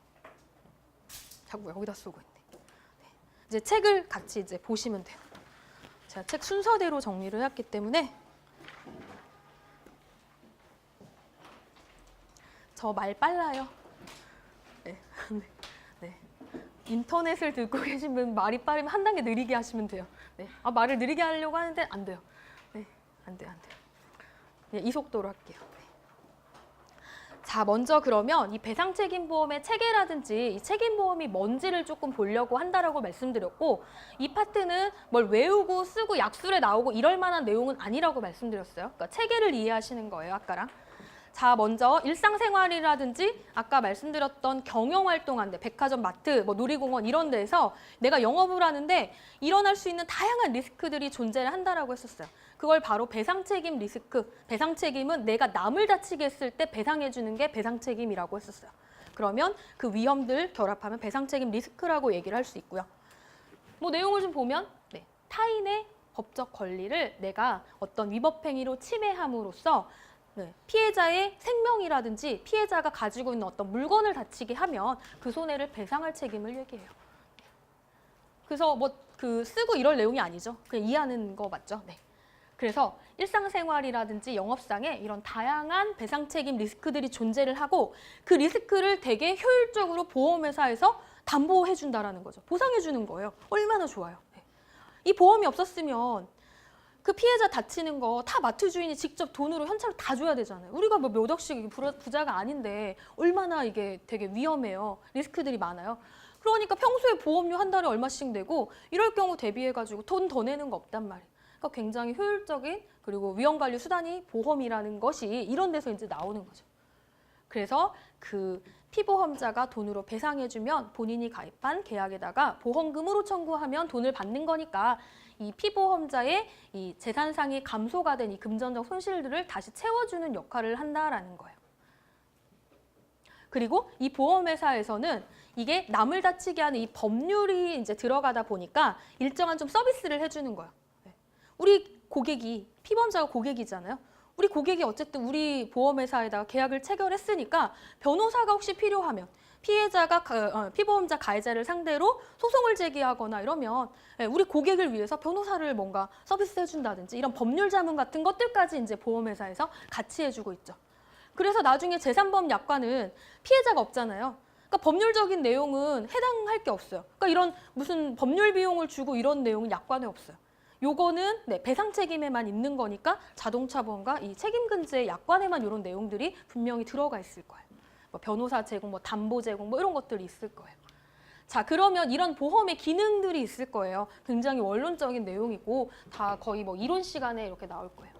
자꾸 여기다 쓰고 있네. 네. 이제 책을 같이 이제 보시면 돼요. 제가 책 순서대로 정리를 해왔기 때문에 저 말 빨라요. 네. 네. 인터넷을 듣고 계신 분 말이 빠르면 한 단계 느리게 하시면 돼요. 네. 아, 말을 느리게 하려고 하는데 안 돼요. 네. 안 돼요. 네, 이 속도로 할게요. 네. 자, 먼저 그러면 이 배상책임보험의 체계라든지 이 책임보험이 뭔지를 조금 보려고 한다라고 말씀드렸고, 이 파트는 뭘 외우고 쓰고 약술에 나오고 이럴 만한 내용은 아니라고 말씀드렸어요. 그러니까 체계를 이해하시는 거예요, 아까랑. 자, 먼저 일상생활이라든지 아까 말씀드렸던 경영활동한데 백화점, 마트, 뭐 놀이공원 이런 데서 내가 영업을 하는데 일어날 수 있는 다양한 리스크들이 존재를 한다라고 했었어요. 그걸 바로 배상책임 리스크, 배상책임은 내가 남을 다치게 했을 때 배상해 주는 게 배상책임이라고 했었어요. 그러면 그 위험들 결합하면 배상책임 리스크라고 얘기를 할 수 있고요. 뭐 내용을 좀 보면 네, 타인의 법적 권리를 내가 어떤 위법행위로 침해함으로써 네, 피해자의 생명이라든지 피해자가 가지고 있는 어떤 물건을 다치게 하면 그 손해를 배상할 책임을 얘기해요. 그래서 뭐 그 쓰고 이럴 내용이 아니죠. 그냥 이해하는 거 맞죠? 네. 그래서 일상생활이라든지 영업상에 이런 다양한 배상 책임 리스크들이 존재를 하고 그 리스크를 되게 효율적으로 보험회사에서 담보해 준다라는 거죠. 보상해 주는 거예요. 얼마나 좋아요. 네. 이 보험이 없었으면 그 피해자 다치는 거 다 마트 주인이 직접 돈으로 현찰로 다 줘야 되잖아요. 우리가 뭐 몇 억씩 부자가 아닌데 얼마나 이게 되게 위험해요. 리스크들이 많아요. 그러니까 평소에 보험료 한 달에 얼마씩 내고 이럴 경우 대비해가지고 돈 더 내는 거 없단 말이에요. 그러니까 굉장히 효율적인 그리고 위험관리 수단이 보험이라는 것이 이런 데서 이제 나오는 거죠. 그래서 그 피보험자가 돈으로 배상해주면 본인이 가입한 계약에다가 보험금으로 청구하면 돈을 받는 거니까 이 피보험자의 이 재산상이 감소가 된 이 금전적 손실들을 다시 채워주는 역할을 한다라는 거예요. 그리고 이 보험회사에서는 이게 남을 다치게 하는 이 법률이 이제 들어가다 보니까 일정한 좀 서비스를 해주는 거예요. 우리 고객이, 피보험자가 고객이잖아요. 우리 고객이 어쨌든 우리 보험회사에다가 계약을 체결했으니까 변호사가 혹시 필요하면 피해자가 피보험자 가해자를 상대로 소송을 제기하거나 이러면 우리 고객을 위해서 변호사를 뭔가 서비스 해준다든지 이런 법률 자문 같은 것들까지 이제 보험회사에서 같이 해주고 있죠. 그래서 나중에 재산보험 약관은 피해자가 없잖아요. 그러니까 법률적인 내용은 해당할 게 없어요. 그러니까 이런 무슨 법률 비용을 주고 이런 내용은 약관에 없어요. 요거는 네, 배상 책임에만 있는 거니까 자동차 보험과 이 책임근제 약관에만 이런 내용들이 분명히 들어가 있을 거예요. 뭐 변호사 제공, 뭐 담보 제공, 뭐 이런 것들이 있을 거예요. 자, 그러면 이런 보험의 기능들이 있을 거예요. 굉장히 원론적인 내용이고 다 거의 뭐 이론 시간에 이렇게 나올 거예요.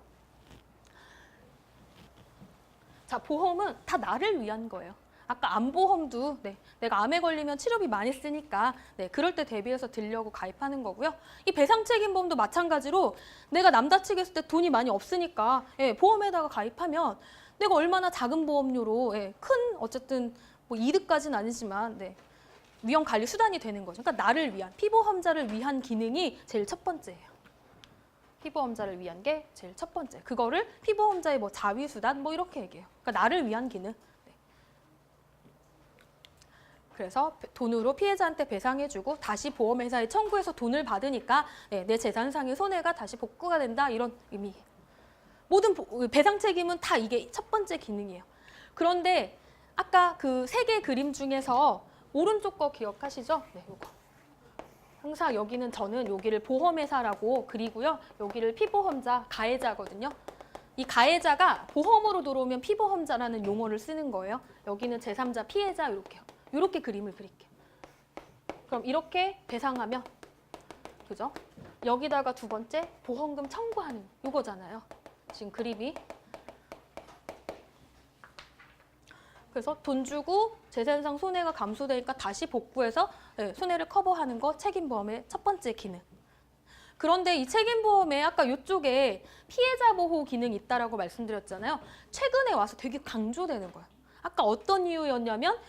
자, 보험은 다 나를 위한 거예요. 아까 암보험도 네, 내가 암에 걸리면 치료비 많이 쓰니까 네, 그럴 때 대비해서 들려고 가입하는 거고요. 이 배상책임보험도 마찬가지로 내가 남 다치게 했을 때 돈이 많이 없으니까 예, 보험에다가 가입하면 내가 얼마나 작은 보험료로 예, 큰 어쨌든 뭐 이득까지는 아니지만 네, 위험 관리 수단이 되는 거죠. 그러니까 나를 위한, 피보험자를 위한 기능이 제일 첫 번째예요. 피보험자를 위한 게 제일 첫 번째. 그거를 피보험자의 뭐 자위수단 뭐 이렇게 얘기해요. 그러니까 나를 위한 기능. 네. 그래서 돈으로 피해자한테 배상해주고 다시 보험회사에 청구해서 돈을 받으니까 네, 내 재산상의 손해가 다시 복구가 된다 이런 의미예요. 모든 배상 책임은 다 이게 첫 번째 기능이에요. 그런데 아까 그 세 개 그림 중에서 오른쪽 거 기억하시죠? 네, 요거. 항상 여기는 저는 여기를 보험회사라고 그리고요. 여기를 피보험자, 가해자거든요. 이 가해자가 보험으로 들어오면 피보험자라는 용어를 쓰는 거예요. 여기는 제3자 피해자 이렇게요. 이렇게 그림을 그릴게요. 그럼 이렇게 배상하면 그죠? 여기다가 두 번째 보험금 청구하는 이거잖아요. 지금 그림이. 그래서 돈 주고 재산상 손해가 감소되니까 다시 복구해서 네, 손해를 커버하는 거 책임보험의 첫 번째 기능. 그런데 이 책임보험에 아까 이쪽에 피해자 보호 기능이 있다라고 말씀드렸잖아요. 최근에 와서 되게 강조되는 거예요. 아까 어떤 이유였냐면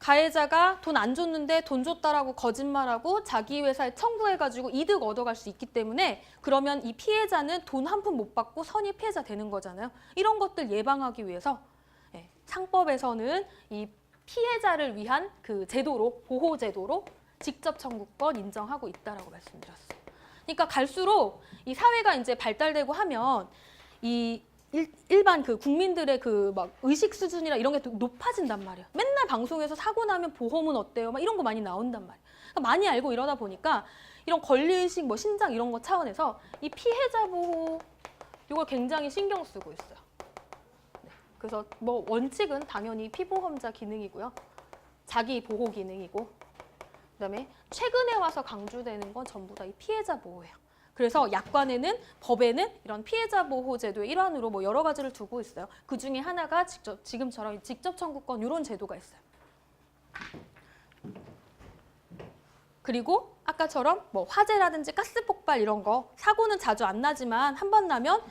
가해자가 돈 안 줬는데 돈 줬다라고 거짓말하고 자기 회사에 청구해가지고 이득 얻어갈 수 있기 때문에 그러면 이 피해자는 돈 한 푼 못 받고 선의 피해자 되는 거잖아요. 이런 것들 예방하기 위해서 상법에서는 이 피해자를 위한 그 제도로, 보호 제도로 직접 청구권 인정하고 있다라고 말씀드렸어요. 그러니까 갈수록 이 사회가 이제 발달되고 하면 이 일반 그 국민들의 그 막 의식 수준이나 이런 게 높아진단 말이에요. 맨날 방송에서 사고 나면 보험은 어때요? 막 이런 거 많이 나온단 말이에요. 그러니까 많이 알고 이러다 보니까 이런 권리의식, 뭐 신장 이런 거 차원에서 이 피해자 보호 이걸 굉장히 신경 쓰고 있어요. 네. 그래서 뭐 원칙은 당연히 피보험자 기능이고요. 자기 보호 기능이고 그다음에 최근에 와서 강조되는 건 전부 다 이 피해자 보호예요. 그래서 약관에는 법에는 이런 피해자 보호 제도의 일환으로 뭐 여러 가지를 두고 있어요. 그 중에 하나가 지금처럼 직접 청구권 이런 제도가 있어요. 그리고 아까처럼 뭐 화재라든지 가스 폭발 이런 거 사고는 자주 안 나지만 한 번 나면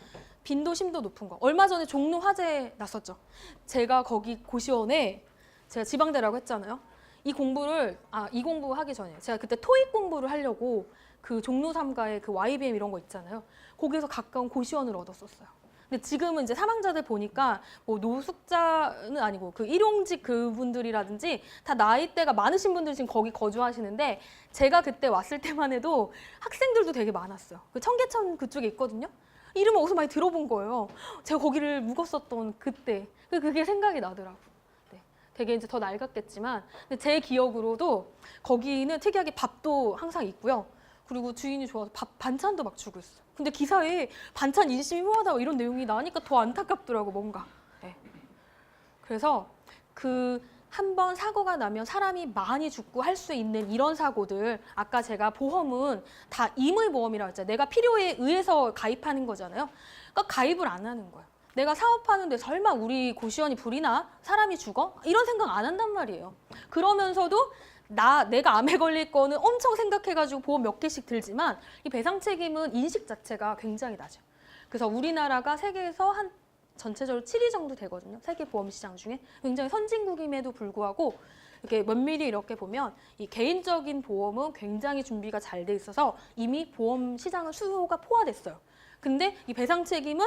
빈도 심도 높은 거. 얼마 전에 종로 화재 났었죠. 제가 거기 고시원에 제가 지방대라고 했잖아요. 이 공부 하기 전에 제가 그때 토익 공부를 하려고 그 종로 3가에 그 YBM 이런 거 있잖아요. 거기에서 가까운 고시원을 얻었었어요. 근데 지금은 이제 사망자들 보니까 뭐 노숙자는 아니고 그 일용직 그분들이라든지 다 나이대가 많으신 분들이 지금 거기 거주하시는데 제가 그때 왔을 때만 해도 학생들도 되게 많았어요. 그 청계천 그쪽에 있거든요. 이름을 어디서 많이 들어본 거예요. 제가 거기를 묵었었던 그때 그게 생각이 나더라고요. 네, 되게 이제 더 낡았겠지만 근데 제 기억으로도 거기는 특이하게 밥도 항상 있고요. 그리고 주인이 좋아서 반찬도 막 주고 있어요. 근데 기사에 반찬 인심이 후하다 이런 내용이 나니까 더 안타깝더라고 뭔가. 네. 그래서 그 한 번 사고가 나면 사람이 많이 죽고 할 수 있는 이런 사고들 아까 제가 보험은 다 임의보험이라고 했잖아요. 내가 필요에 의해서 가입하는 거잖아요. 그러니까 가입을 안 하는 거예요. 내가 사업하는데 설마 우리 고시원이 불이 나? 사람이 죽어? 이런 생각 안 한단 말이에요. 그러면서도 내가 암에 걸릴 거는 엄청 생각해가지고 보험 몇 개씩 들지만 이 배상 책임은 인식 자체가 굉장히 낮아요. 그래서 우리나라가 세계에서 한 전체적으로 7위 정도 되거든요. 세계 보험 시장 중에 굉장히 선진국임에도 불구하고 이렇게 면밀히 이렇게 보면 이 개인적인 보험은 굉장히 준비가 잘 돼 있어서 이미 보험 시장은 수요가 포화됐어요. 근데 이 배상 책임은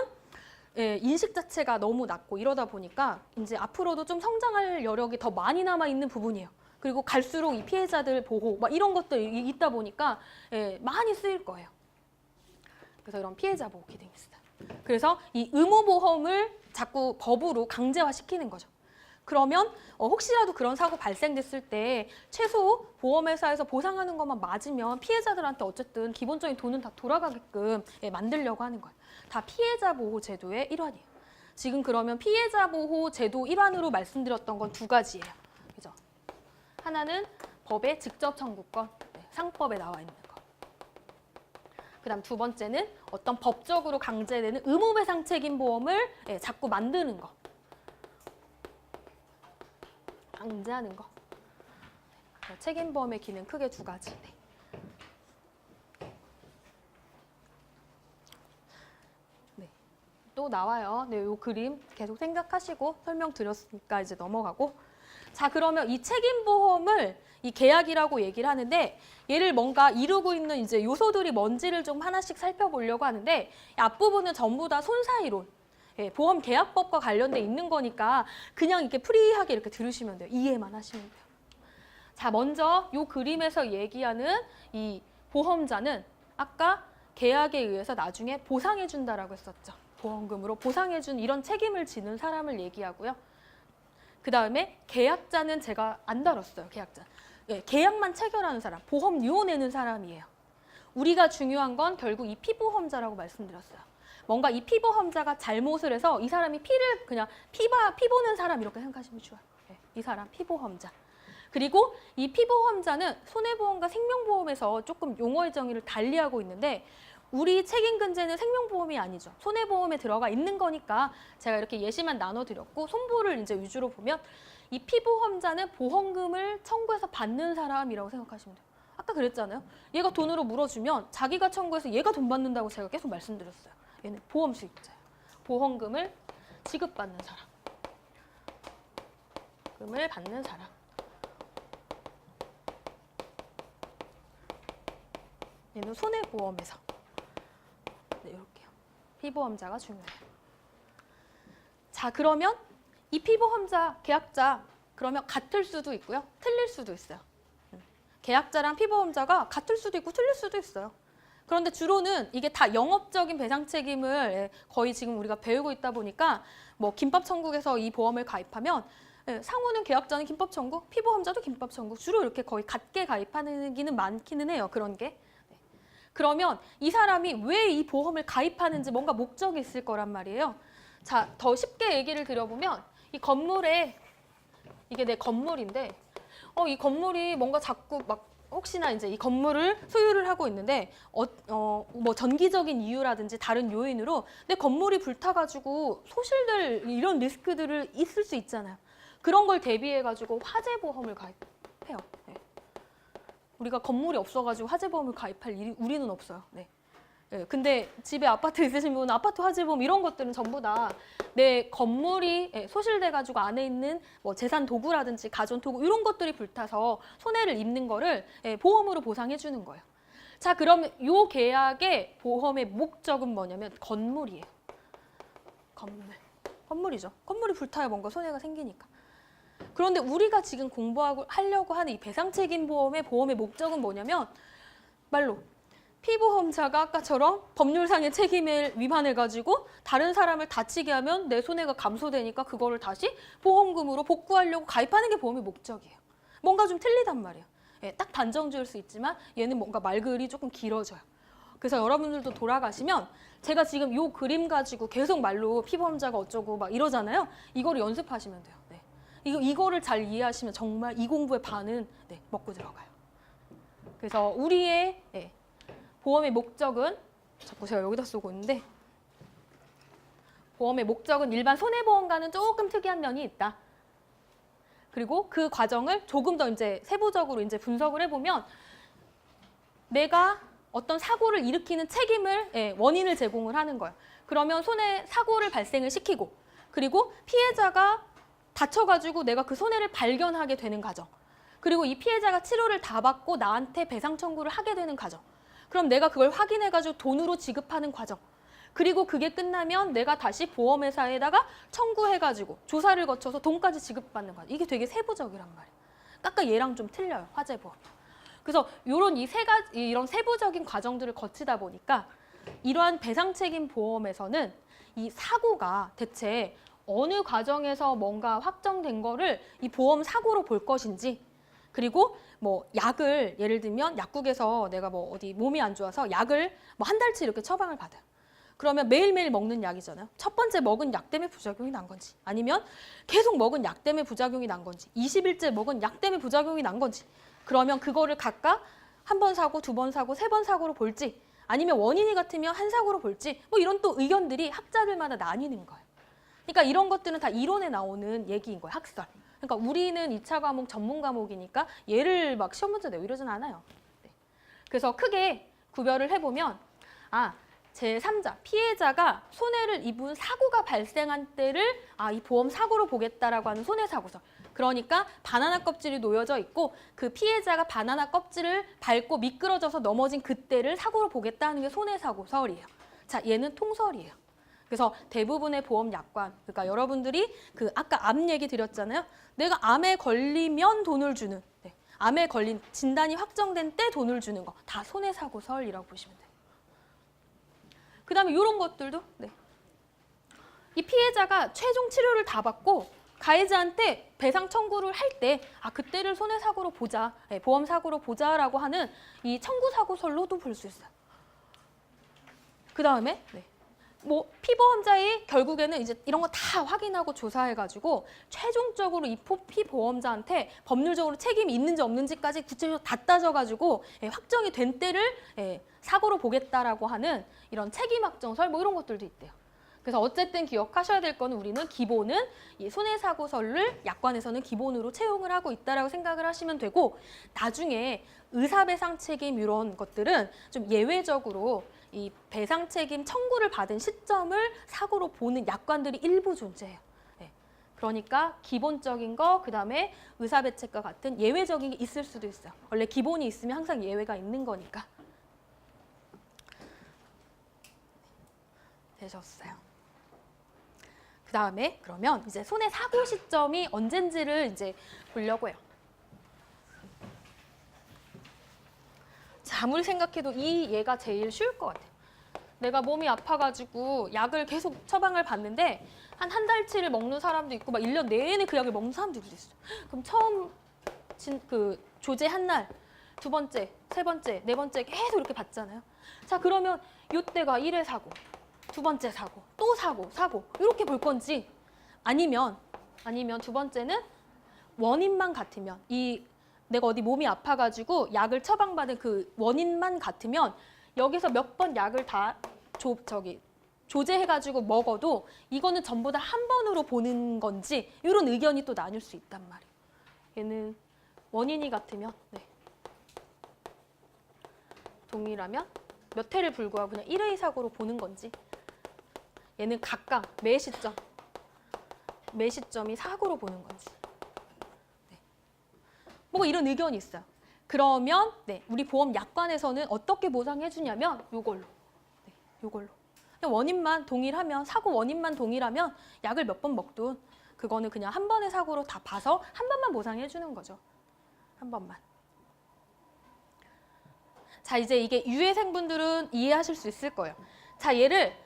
인식 자체가 너무 낮고 이러다 보니까 이제 앞으로도 좀 성장할 여력이 더 많이 남아 있는 부분이에요. 그리고 갈수록 이 피해자들 보호 막 이런 것들이 있다 보니까 많이 쓰일 거예요. 그래서 이런 피해자 보호 기능이 있어요. 그래서 이 의무보험을 자꾸 법으로 강제화시키는 거죠. 그러면 혹시라도 그런 사고 발생됐을 때 최소 보험회사에서 보상하는 것만 맞으면 피해자들한테 어쨌든 기본적인 돈은 다 돌아가게끔 만들려고 하는 거예요. 다 피해자 보호 제도의 일환이에요. 지금 그러면 피해자 보호 제도 일환으로 말씀드렸던 건 두 가지예요. 그죠? 하나는 법의 직접 청구권, 상법에 나와 있는 거. 그다음 두 번째는 어떤 법적으로 강제되는 의무배상 책임 보험을 자꾸 만드는 거. 강제하는 거. 책임보험의 기능 크게 두 가지. 네. 또 나와요. 네, 요 그림 계속 생각하시고 설명드렸으니까 이제 넘어가고. 자, 그러면 이 책임보험을 이 계약이라고 얘기를 하는데 얘를 뭔가 이루고 있는 이제 요소들이 뭔지를 좀 하나씩 살펴보려고 하는데 이 앞부분은 전부 다 손사이론. 보험 계약법과 관련돼 있는 거니까 그냥 이렇게 프리하게 이렇게 들으시면 돼요. 이해만 하시면 돼요. 자, 먼저 이 그림에서 얘기하는 이 보험자는 아까 계약에 의해서 나중에 보상해준다라고 했었죠. 보험금으로 보상해준 이런 책임을 지는 사람을 얘기하고요. 그 다음에 계약자는 제가 안 다뤘어요. 계약자. 계약만 체결하는 사람, 보험료 내는 사람이에요. 우리가 중요한 건 결국 이 피보험자라고 말씀드렸어요. 뭔가 이 피보험자가 잘못을 해서 이 사람이 피를 그냥 피 보는 사람 이렇게 생각하시면 좋아요. 이 사람 피보험자. 그리고 이 피보험자는 손해보험과 생명보험에서 조금 용어의 정의를 달리하고 있는데 우리 책임근제는 생명보험이 아니죠. 손해보험에 들어가 있는 거니까 제가 이렇게 예시만 나눠드렸고 손보를 이제 위주로 보면 이 피보험자는 보험금을 청구해서 받는 사람이라고 생각하시면 돼요. 아까 그랬잖아요. 얘가 돈으로 물어주면 자기가 청구해서 얘가 돈 받는다고 제가 계속 말씀드렸어요. 얘는 보험 수익자예요. 보험금을 지급받는 사람. 금을 받는 사람. 얘는 손해보험에서. 네, 이렇게요. 피보험자가 중요해요. 자, 그러면 이 피보험자, 계약자 그러면 같을 수도 있고요. 틀릴 수도 있어요. 계약자랑 피보험자가 같을 수도 있고 틀릴 수도 있어요. 그런데 주로는 이게 다 영업적인 배상 책임을 거의 지금 우리가 배우고 있다 보니까 뭐 김밥 천국에서 이 보험을 가입하면 상호는 계약자는 김밥 천국, 피보험자도 김밥 천국 주로 이렇게 거의 같게 가입하는 게는 많기는 해요. 그런 게. 그러면 이 사람이 왜 이 보험을 가입하는지 뭔가 목적이 있을 거란 말이에요. 자, 더 쉽게 얘기를 드려보면 이 건물에 이게 내 건물인데 이 건물이 뭔가 자꾸 막 혹시나 이제 이 건물을 소유를 하고 있는데 뭐 전기적인 이유라든지 다른 요인으로 내 건물이 불타가지고 소실될 이런 리스크들을 있을 수 있잖아요. 그런 걸 대비해가지고 화재보험을 가입해요. 네. 우리가 건물이 없어가지고 화재보험을 가입할 일이 우리는 없어요. 네. 네. 근데 집에 아파트 있으신 분은 아파트 화재보험 이런 것들은 전부 다 내 건물이 소실돼가지고 안에 있는 뭐 재산 도구라든지 가전 도구 이런 것들이 불타서 손해를 입는 거를 보험으로 보상해 주는 거예요. 자, 그러면 이 계약의 보험의 목적은 뭐냐면 건물이에요. 건물이죠. 건물이 불타야 뭔가 손해가 생기니까. 그런데 우리가 지금 하려고 하는 이 배상책임보험의 보험의 목적은 뭐냐면 말로 피보험자가 아까처럼 법률상의 책임을 위반해가지고 다른 사람을 다치게 하면 내 손해가 감소되니까 그거를 다시 보험금으로 복구하려고 가입하는 게 보험의 목적이에요. 뭔가 좀 틀리단 말이에요. 딱 단정 지을 수 있지만 얘는 뭔가 말글이 조금 길어져요. 그래서 여러분들도 돌아가시면 제가 지금 이 그림 가지고 계속 말로 피보험자가 어쩌고 막 이러잖아요. 이거를 연습하시면 돼요. 네. 이거를 잘 이해하시면 정말 이 공부의 반은 먹고 들어가요. 그래서 우리의 보험의 목적은 자꾸 제가 여기다 쓰고 있는데 보험의 목적은 일반 손해보험과는 조금 특이한 면이 있다. 그리고 그 과정을 조금 더 이제 세부적으로 이제 분석을 해보면 내가 어떤 사고를 일으키는 책임을 원인을 제공을 하는 거예요. 그러면 사고를 발생을 시키고 그리고 피해자가 다쳐가지고 내가 그 손해를 발견하게 되는 과정. 그리고 이 피해자가 치료를 다 받고 나한테 배상 청구를 하게 되는 과정. 그럼 내가 그걸 확인해가지고 돈으로 지급하는 과정. 그리고 그게 끝나면 내가 다시 보험회사에다가 청구해가지고 조사를 거쳐서 돈까지 지급받는 과정. 이게 되게 세부적이란 말이에요. 아까 얘랑 좀 틀려요, 화재보험. 그래서 이런 세부적인 과정들을 거치다 보니까 이러한 배상책임 보험에서는 이 사고가 대체 어느 과정에서 뭔가 확정된 거를 이 보험 사고로 볼 것인지 그리고 뭐 약을 예를 들면 약국에서 내가 뭐 어디 몸이 안 좋아서 약을 뭐 한 달치 이렇게 처방을 받아요. 그러면 매일매일 먹는 약이잖아요. 첫 번째 먹은 약 때문에 부작용이 난 건지 아니면 계속 먹은 약 때문에 부작용이 난 건지 20일째 먹은 약 때문에 부작용이 난 건지 그러면 그거를 각각 한 번 사고 두 번 사고 세 번 사고로 볼지 아니면 원인이 같으면 한 사고로 볼지 뭐 이런 또 의견들이 학자들마다 나뉘는 거예요. 그러니까 이런 것들은 다 이론에 나오는 얘기인 거예요. 학설. 그러니까 우리는 2차 과목 전문 과목이니까 얘를 막 시험 문제 내고 이러진 않아요. 네. 그래서 크게 구별을 해보면 제3자, 피해자가 손해를 입은 사고가 발생한 때를 이 보험 사고로 보겠다라고 하는 손해사고설. 그러니까 바나나 껍질이 놓여져 있고 그 피해자가 바나나 껍질을 밟고 미끄러져서 넘어진 그때를 사고로 보겠다는 게 손해사고설이에요. 자, 얘는 통설이에요. 그래서 대부분의 보험 약관, 그러니까 여러분들이 그 아까 암 얘기 드렸잖아요. 내가 암에 걸리면 돈을 주는, 암에 걸린 진단이 확정된 때 돈을 주는 거 다 손해사고설이라고 보시면 돼요. 그 다음에 이런 것들도 이 피해자가 최종 치료를 다 받고 가해자한테 배상 청구를 할 때 그때를 손해사고로 보자, 보험사고로 보자라고 하는 이 청구사고설로도 볼 수 있어요. 그 다음에 뭐 피보험자의 결국에는 이제 이런 거 다 확인하고 조사해가지고 최종적으로 이 피보험자한테 법률적으로 책임이 있는지 없는지까지 구체적으로 다 따져가지고 확정이 된 때를 사고로 보겠다라고 하는 이런 책임 확정설 뭐 이런 것들도 있대요. 그래서 어쨌든 기억하셔야 될 거는 우리는 기본은 이 손해사고설을 약관에서는 기본으로 채용을 하고 있다라고 생각을 하시면 되고 나중에 의사배상 책임 이런 것들은 좀 예외적으로 이 배상 책임 청구를 받은 시점을 사고로 보는 약관들이 일부 존재해요. 그러니까 기본적인 거, 그다음에 의사배책과 같은 예외적인 게 있을 수도 있어요. 원래 기본이 있으면 항상 예외가 있는 거니까. 되셨어요. 그 다음에 그러면 이제 손의 사고 시점이 언젠지를 이제 보려고 해요. 자, 아무리 생각해도 이 얘가 제일 쉬울 것 같아요. 내가 몸이 아파가지고 약을 계속 처방을 받는데 한 달치를 먹는 사람도 있고 막 1년 내내 그 약을 먹는 사람들도 있어요. 그럼 처음 그 조제 한 날, 두 번째, 세 번째, 네 번째 계속 이렇게 받잖아요. 자, 그러면 이때가 1회 사고, 두 번째 사고, 또 사고 이렇게 볼 건지 아니면 두 번째는 원인만 같으면 내가 어디 몸이 아파가지고 약을 처방받은 그 원인만 같으면 여기서 몇 번 약을 다 조제해가지고 먹어도 이거는 전부 다 한 번으로 보는 건지 이런 의견이 또 나뉠 수 있단 말이에요. 얘는 원인이 같으면 동일하면 몇 회를 불구하고 그냥 1회 사고로 보는 건지 얘는 각각 매 시점이 사고로 보는 건지 뭐가 이런 의견이 있어요. 그러면 우리 보험 약관에서는 어떻게 보상해 주냐면 요걸로. 원인만 동일하면 사고 원인만 동일하면 약을 몇 번 먹든 그거는 그냥 한 번의 사고로 다 봐서 한 번만 보상해 주는 거죠. 한 번만. 자, 이제 이게 유해생분들은 이해하실 수 있을 거예요. 자, 얘를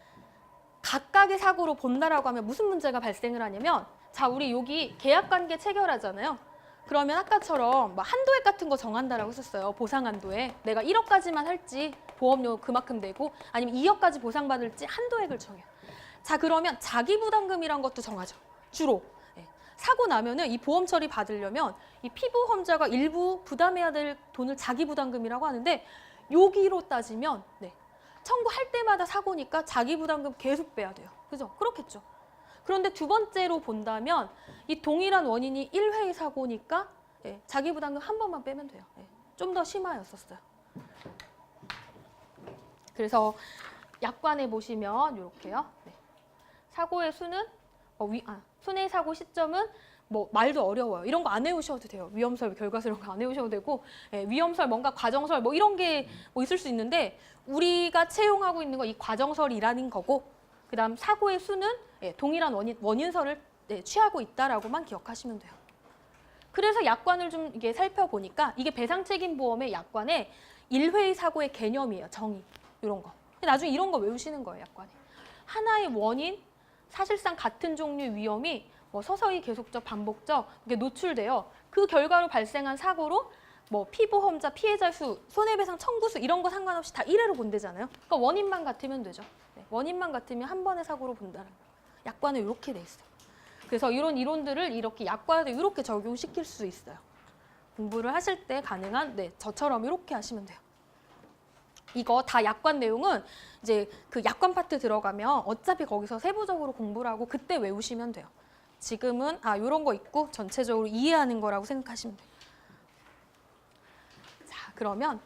각각의 사고로 본다라고 하면 무슨 문제가 발생을 하냐면 자, 우리 여기 계약관계 체결하잖아요. 그러면 아까처럼 뭐 한도액 같은 거 정한다라고 했었어요. 보상 한도액. 내가 1억까지만 할지 보험료 그만큼 내고 아니면 2억까지 보상받을지 한도액을 정해요. 자, 그러면 자기부담금이란 것도 정하죠. 주로. 사고 나면은 이 보험 처리 받으려면 이 피보험자가 일부 부담해야 될 돈을 자기부담금이라고 하는데 여기로 따지면 청구할 때마다 사고니까 자기부담금 계속 빼야 돼요. 그죠? 그렇겠죠. 그런데 두 번째로 본다면 이 동일한 원인이 1회의 사고니까 자기부담금 한 번만 빼면 돼요. 좀 더 심하였었어요. 그래서 약관에 보시면 이렇게요. 사고의 수는 손해사고 시점은 뭐 말도 어려워요. 이런 거 안 외우셔도 돼요. 위험설, 결과설 이런 거 안 외우셔도 되고 위험설, 뭔가 과정설 뭐 이런 게 뭐 있을 수 있는데 우리가 채용하고 있는 거 이 과정설이라는 거고 그다음 사고의 수는 동일한 원인설을 취하고 있다라고만 기억하시면 돼요. 그래서 약관을 좀 이게 살펴보니까 이게 배상책임보험의 약관에 1회의 사고의 개념이에요. 정의. 이런 거. 나중에 이런 거 외우시는 거예요. 약관에. 하나의 원인, 사실상 같은 종류의 위험이 뭐 서서히 계속적, 반복적 이게 노출돼요. 그 결과로 발생한 사고로 뭐 피보험자, 피해자 수, 손해배상 청구수 이런 거 상관없이 다 1회로 본대잖아요. 그러니까 원인만 같으면 되죠. 원인만 같으면 한 번의 사고로 본다는 거. 약관에 이렇게 돼 있어요. 그래서 이런 이론들을 이렇게 약관에도 이렇게 적용시킬 수 있어요. 공부를 하실 때 가능한 저처럼 이렇게 하시면 돼요. 이거 다 약관 내용은 이제 그 약관 파트 들어가면 어차피 거기서 세부적으로 공부를 하고 그때 외우시면 돼요. 지금은 이런 거 있고 전체적으로 이해하는 거라고 생각하시면 돼요. 자, 그러면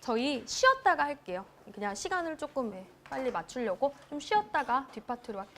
저희 쉬었다가 할게요. 그냥 시간을 조금 빨리 맞추려고 좀 쉬었다가 뒷파트로 할게요.